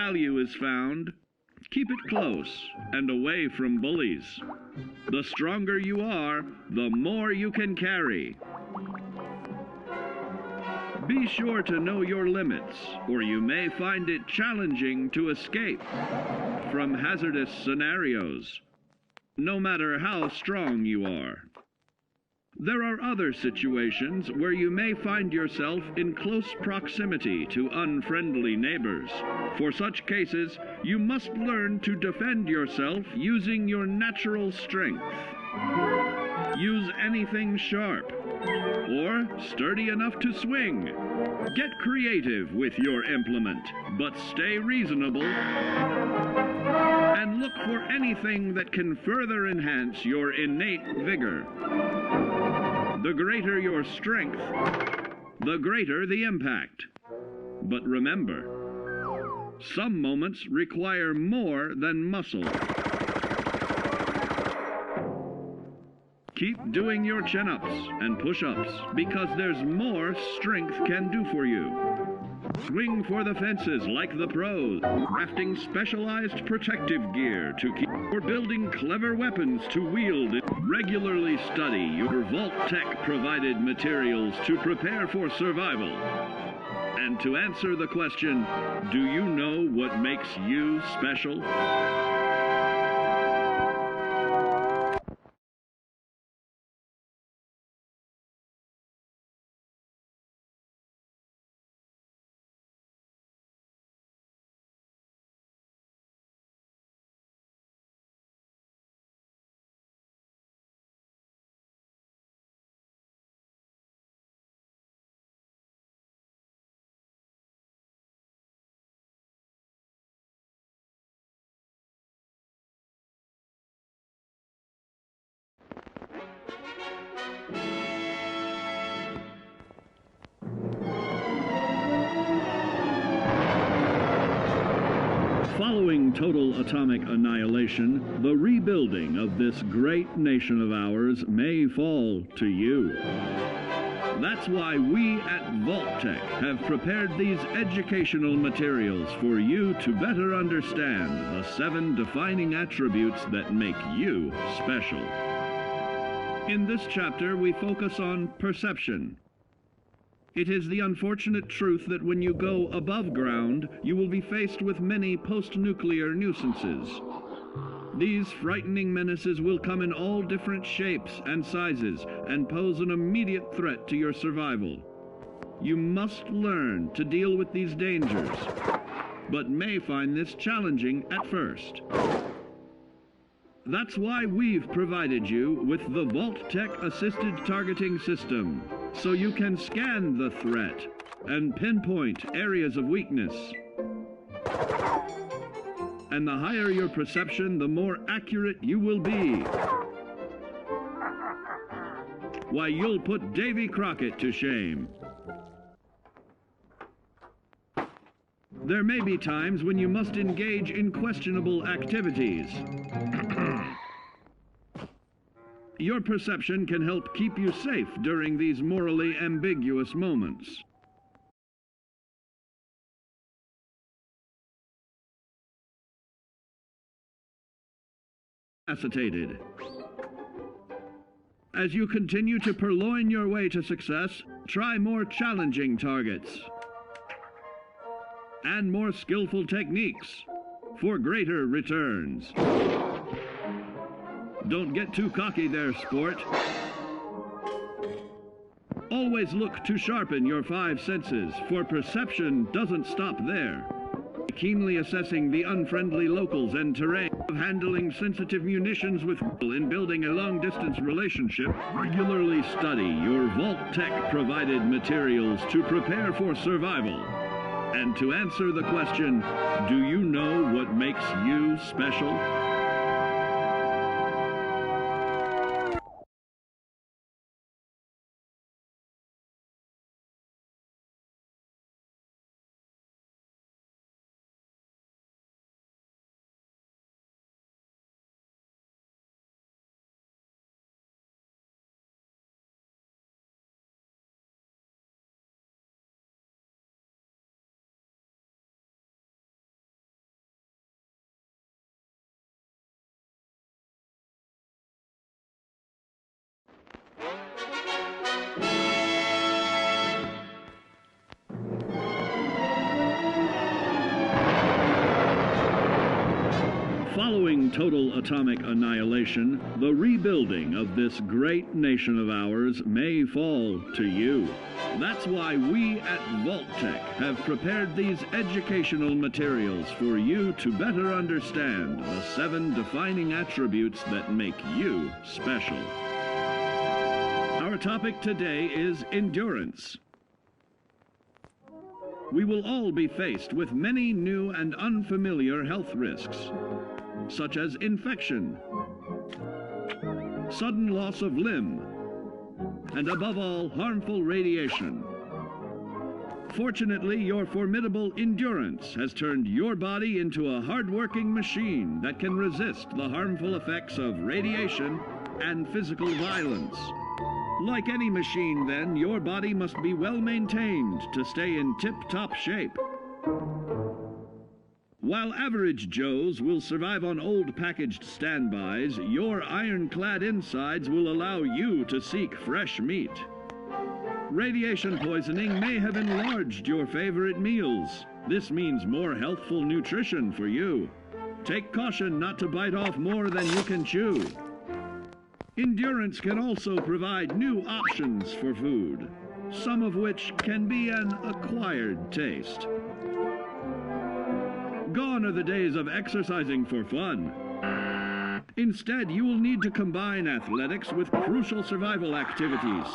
value is found, keep it close and away from bullies. The stronger you are, the more you can carry. Be sure to know your limits, or you may find it challenging to escape from hazardous scenarios, no matter how strong you are. There are other situations where you may find yourself in close proximity to unfriendly neighbors. For such cases, you must learn to defend yourself using your natural strength. Use anything sharp or sturdy enough to swing. Get creative with your implement, but stay reasonable and look for anything that can further enhance your innate vigor. The greater your strength, the greater the impact. But remember, some moments require more than muscle. Keep doing your chin-ups and push-ups because there's more strength can do for you. Swing for the fences like the pros, crafting specialized protective gear to keep, or building clever weapons to wield. Regularly study your Vault-Tec provided materials to prepare for survival. And to answer the question, do you know what makes you special? Following total atomic annihilation, the rebuilding of this great nation of ours may fall to you. That's why we at Vault-Tec have prepared these educational materials for you to better understand the 7 defining attributes that make you special. In this chapter, we focus on perception. It is the unfortunate truth that when you go above ground, you will be faced with many post-nuclear nuisances. These frightening menaces will come in all different shapes and sizes and pose an immediate threat to your survival. You must learn to deal with these dangers, but may find this challenging at first. That's why we've provided you with the Vault-Tec Assisted Targeting System, so you can scan the threat and pinpoint areas of weakness. And the higher your perception, the more accurate you will be. Why, you'll put Davy Crockett to shame. There may be times when you must engage in questionable activities. Your perception can help keep you safe during these morally ambiguous moments. Acetated. As you continue to purloin your way to success, try more challenging targets and more skillful techniques for greater returns. Don't get too cocky there, sport. Always look to sharpen your 5 senses, for perception doesn't stop there. Keenly assessing the unfriendly locals and terrain, of handling sensitive munitions with in building a long-distance relationship. Regularly study your Vault-Tec provided materials to prepare for survival. And to answer the question, do you know what makes you special? Following total atomic annihilation, the rebuilding of this great nation of ours may fall to you. That's why we at Vault-Tec have prepared these educational materials for you to better understand the 7 defining attributes that make you special. Our topic today is endurance. We will all be faced with many new and unfamiliar health risks, such as infection, sudden loss of limb, and above all, harmful radiation. Fortunately, your formidable endurance has turned your body into a hard-working machine that can resist the harmful effects of radiation and physical violence. Like any machine, then, your body must be well maintained to stay in tip-top shape. While average Joes will survive on old packaged standbys, your ironclad insides will allow you to seek fresh meat. Radiation poisoning may have enlarged your favorite meals. This means more healthful nutrition for you. Take caution not to bite off more than you can chew. Endurance can also provide new options for food, some of which can be an acquired taste. Gone are the days of exercising for fun. Instead, you will need to combine athletics with crucial survival activities.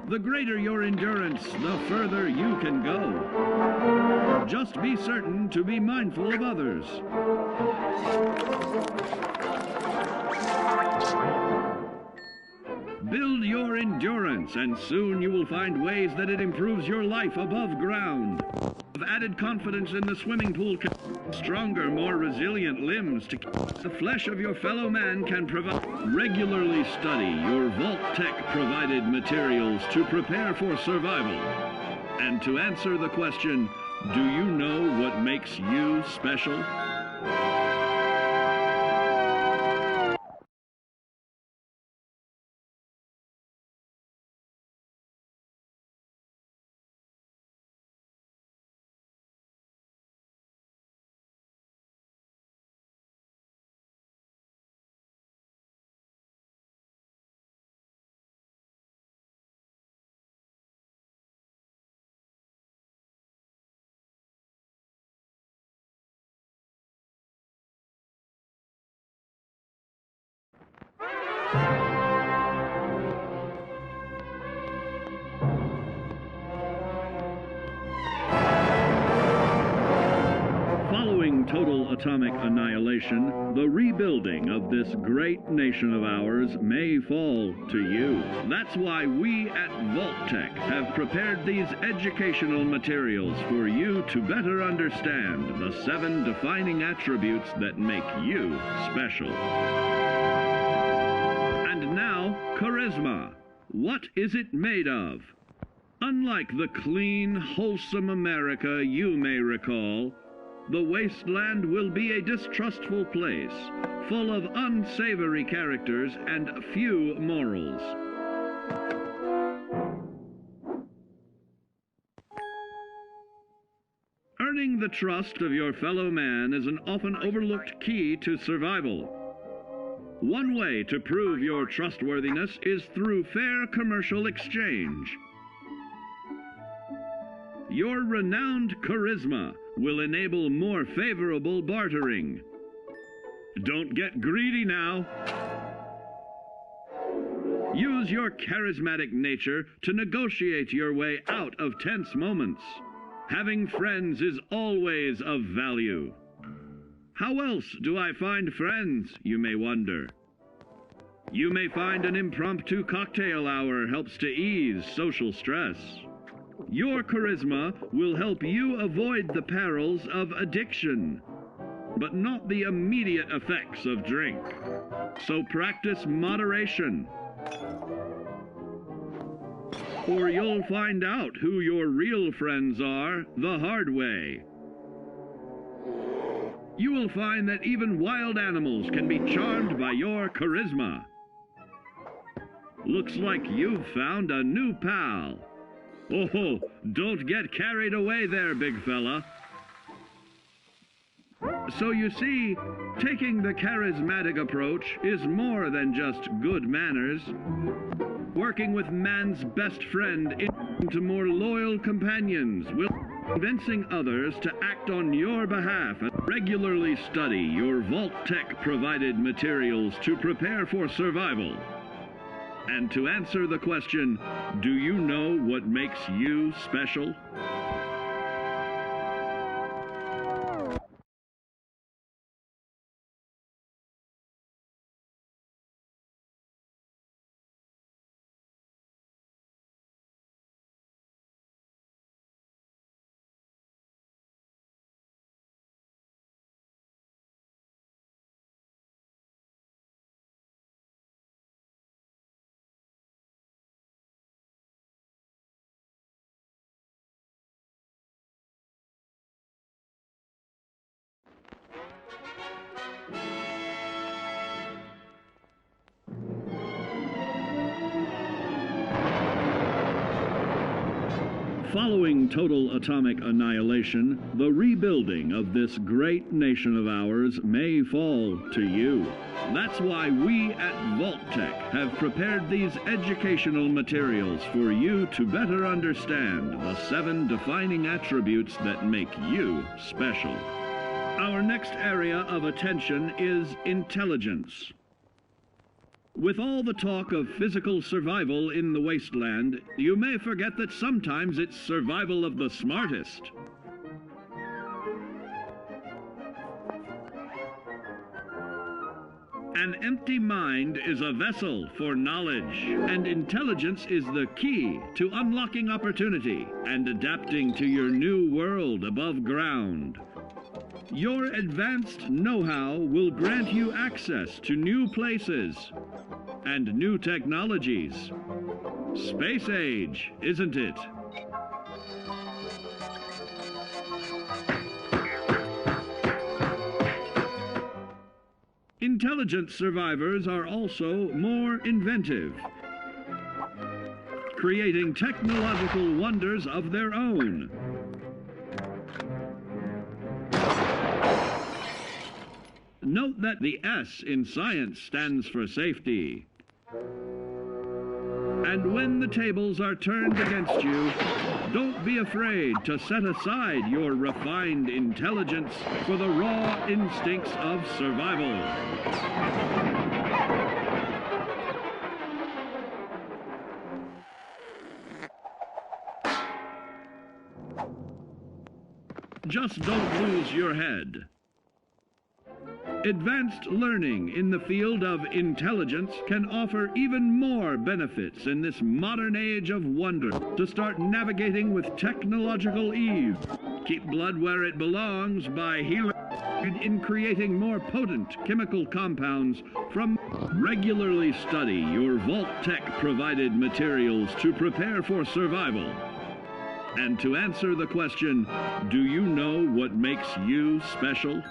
The greater your endurance, the further you can go. Just be certain to be mindful of others. Build your endurance, and soon you will find ways that it improves your life above ground. Have added confidence in the swimming pool, stronger, more resilient limbs to the flesh of your fellow man can provide. Regularly study your Vault-Tec provided materials to prepare for survival. And to answer the question, do you know what makes you special? Following total atomic annihilation, the rebuilding of this great nation of ours may fall to you. That's why we at Vault-Tec have prepared these educational materials for you to better understand the 7 defining attributes that make you special. And now, charisma. What is it made of? Unlike the clean, wholesome America you may recall, the wasteland will be a distrustful place, full of unsavory characters and few morals. Earning the trust of your fellow man is an often overlooked key to survival. One way to prove your trustworthiness is through fair commercial exchange. Your renowned charisma will enable more favorable bartering. Don't get greedy now. Use your charismatic nature to negotiate your way out of tense moments. Having friends is always of value. How else do I find friends, you may wonder? You may find an impromptu cocktail hour helps to ease social stress. Your charisma will help you avoid the perils of addiction, but not the immediate effects of drink. So practice moderation, or you'll find out who your real friends are the hard way. You will find that even wild animals can be charmed by your charisma. Looks like you've found a new pal. Oh, don't get carried away there, big fella. So you see, taking the charismatic approach is more than just good manners. Working with man's best friend into more loyal companions will convincing others to act on your behalf. Regularly study your Vault-Tec provided materials to prepare for survival. And to answer the question, do you know what makes you special? Following total atomic annihilation, the rebuilding of this great nation of ours may fall to you. That's why we at Vault-Tec have prepared these educational materials for you to better understand the 7 defining attributes that make you special. Our next area of attention is intelligence. With all the talk of physical survival in the wasteland, you may forget that sometimes it's survival of the smartest. An empty mind is a vessel for knowledge, and intelligence is the key to unlocking opportunity and adapting to your new world above ground. Your advanced know-how will grant you access to new places and new technologies. Space age, isn't it? Intelligent survivors are also more inventive, creating technological wonders of their own. Note that the S in science stands for safety. And when the tables are turned against you, don't be afraid to set aside your refined intelligence for the raw instincts of survival. Just don't lose your head. Advanced learning in the field of intelligence can offer even more benefits in this modern age of wonder to start navigating with technological ease. Keep blood where it belongs by healing in creating more potent chemical compounds from. Regularly study your Vault-Tec provided materials to prepare for survival. And to answer the question, do you know what makes you special?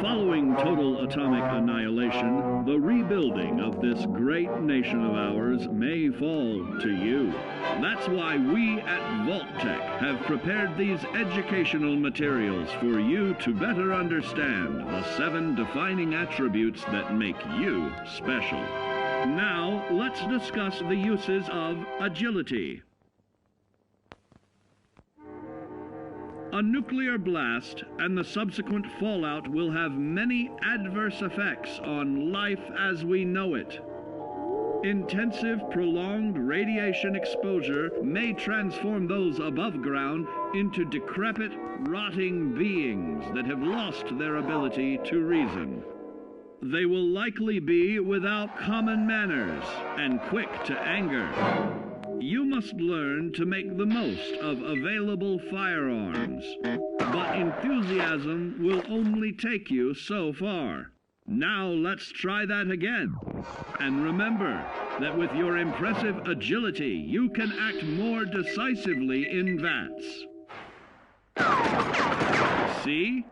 Following total atomic annihilation, the rebuilding of this great nation of ours may fall to you. That's why we at Vault-Tec have prepared these educational materials for you to better understand the 7 defining attributes that make you special. Now, let's discuss the uses of agility. A nuclear blast and the subsequent fallout will have many adverse effects on life as we know it. Intensive, prolonged radiation exposure may transform those above ground into decrepit, rotting beings that have lost their ability to reason. they will likely be without common manners and quick to anger. You must learn to make the most of available firearms, but enthusiasm will only take you so far. Now let's try that again. And remember that with your impressive agility, you can act more decisively in VATS. See?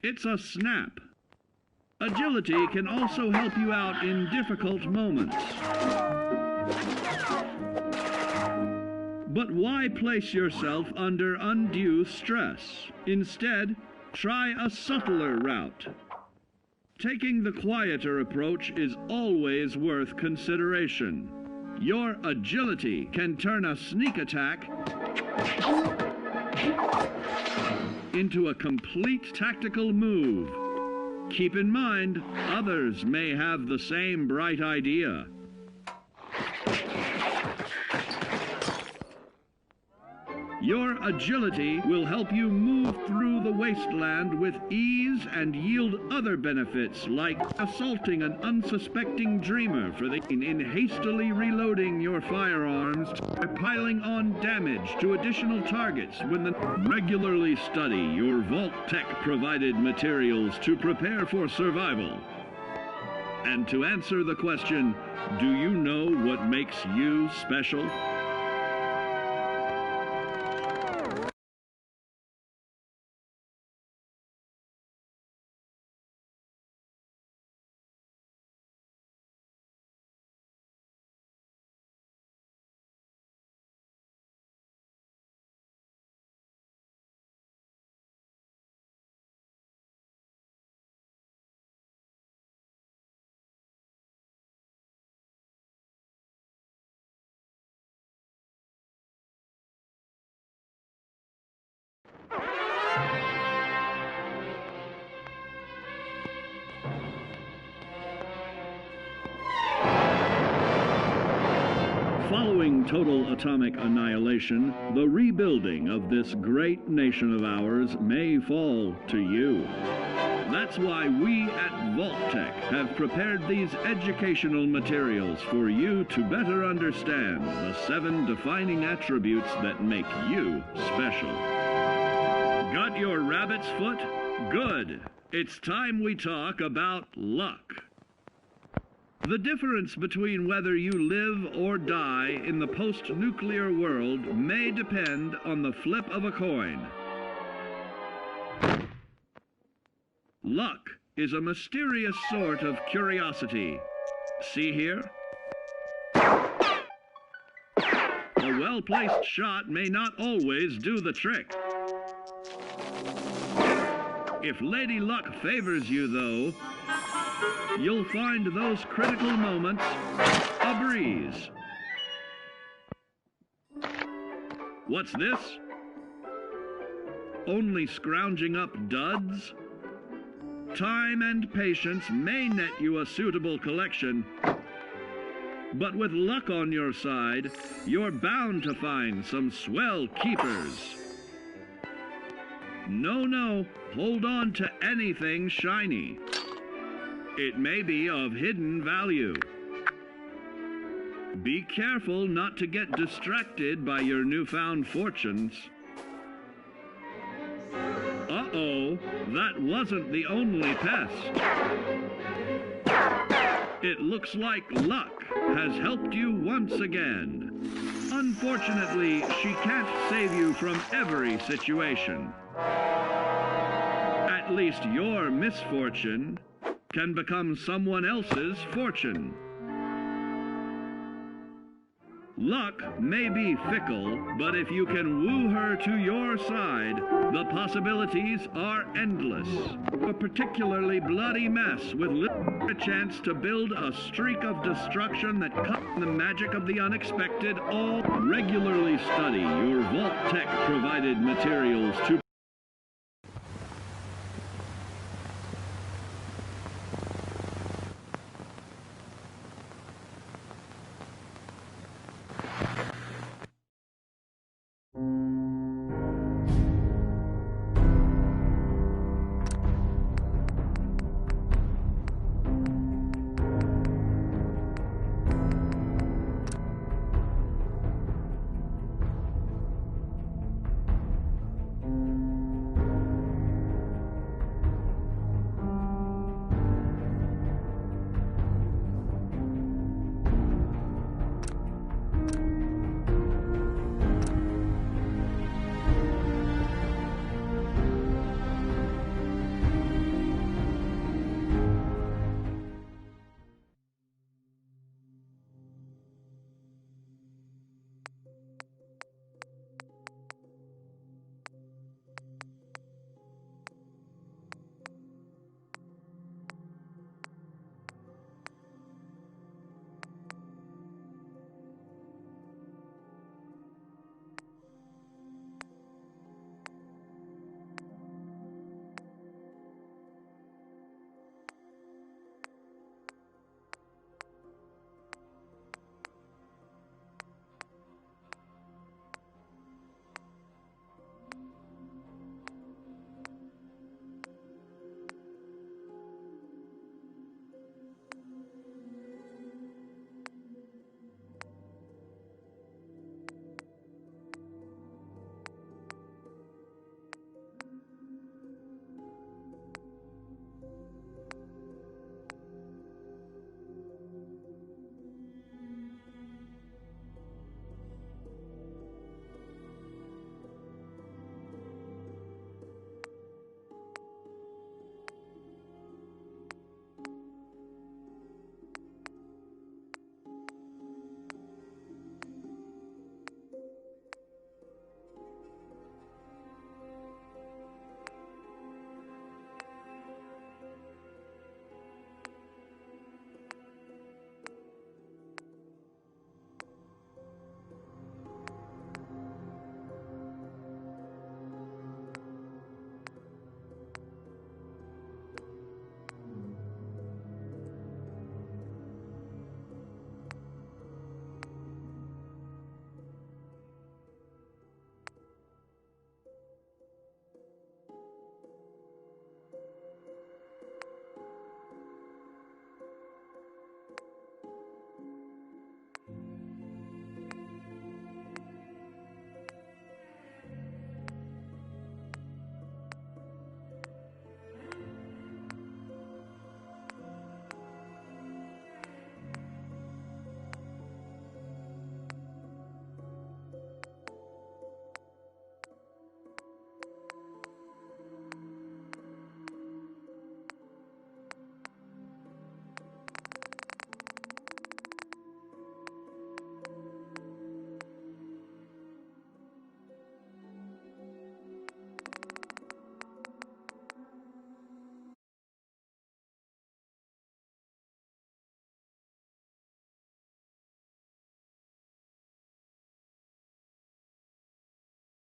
It's a snap. Agility can also help you out in difficult moments. But why place yourself under undue stress? Instead, try a subtler route. Taking the quieter approach is always worth consideration. Your agility can turn a sneak attack into a complete tactical move. Keep in mind, others may have the same bright idea. Your agility will help you move through the wasteland with ease and yield other benefits like assaulting an unsuspecting dreamer in hastily reloading your firearms or piling on damage to additional targets regularly study your Vault-Tec provided materials to prepare for survival. And to answer the question, do you know what makes you special? Following total atomic annihilation, the rebuilding of this great nation of ours may fall to you. That's why we at Vault-Tec have prepared these educational materials for you to better understand the 7 defining attributes that make you special. Got your rabbit's foot? Good. It's time we talk about luck. The difference between whether you live or die in the post-nuclear world may depend on the flip of a coin. Luck is a mysterious sort of curiosity. See here? A well-placed shot may not always do the trick. If Lady Luck favors you, though, you'll find those critical moments a breeze. What's this? Only scrounging up duds? Time and patience may net you a suitable collection, but with luck on your side, you're bound to find some swell keepers. No, hold on to anything shiny. It may be of hidden value. Be careful not to get distracted by your newfound fortunes. Uh-oh, that wasn't the only pest. It looks like luck has helped you once again. Unfortunately, she can't save you from every situation. At least your misfortune can become someone else's fortune. Luck may be fickle, but if you can woo her to your side, the possibilities are endless. A particularly bloody mess with little chance to build a streak of destruction that cuts the magic of the unexpected. All regularly study your Vault-Tec provided materials to